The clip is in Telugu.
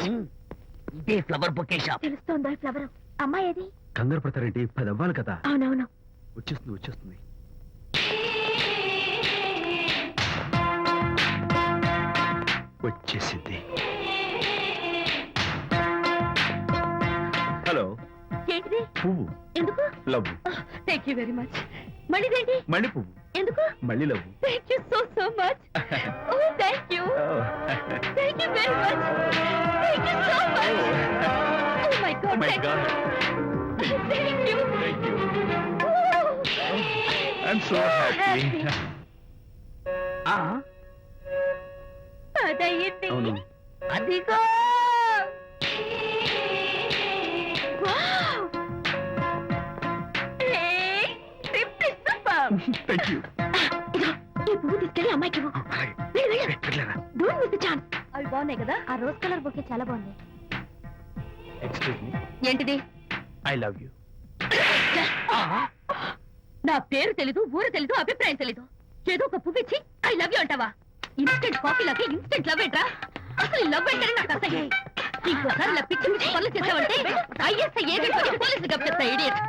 ఇదే ఫ్లవర్ బొకే షాప్. తెలుస్తోందా ఫ్లవర్? అమ్మాయి ఏది? కంగారు పడతారేంటి? 10 అవ్వాలి కదా. అవునవును. వచ్చేస్తుంది వచ్చేస్తుంది. వచ్చేసింది. హలో. ఏంటిది? పువ్వు. ఎందుకు? Love. Thank you very much. మళ్ళీదేంటి? మళ్ళీ పువ్వు. ఎందుకు? మళ్ళీ love. Thank you so much. Oh thank you. Thank you very much. Thank you so much. Oh my god. My god. Thank you. Thank you. I'm so happy. అదయ్యింది. అవును. అదిగో. Thank you. ఈ పువ్వు తీసుకెళ్ళి అమ్మాయికి ఇవ్వు. Don't miss the chance. అవి బాగున్నాయి కదా? ఆ రోజ్ కలర్ బొకే చాలా బాగుంది. Excuse me. ఏంటిది? I love you. నా పేరు తెలీదు, ఊరు తెలీదు, అభిప్రాయం తెలీదు. ఏదో ఒక పువ్వు ఇచ్చి ఐ లవ్ యూ అంటావా? ఇన్స్టెంట్ కాఫీలకి ఇన్స్టెంట్ లవ్ ఏంట్రా? అసలు లవ్ ఏంటని నాకు అసహ్యం. ఇంకోసారి ఇలా పిచ్చి పిచ్చి పనులు చేసావంటే ఐఎస్ఐ ఏజెంట్ పోలీసులు గప్పిస్తా. ఇడియట్.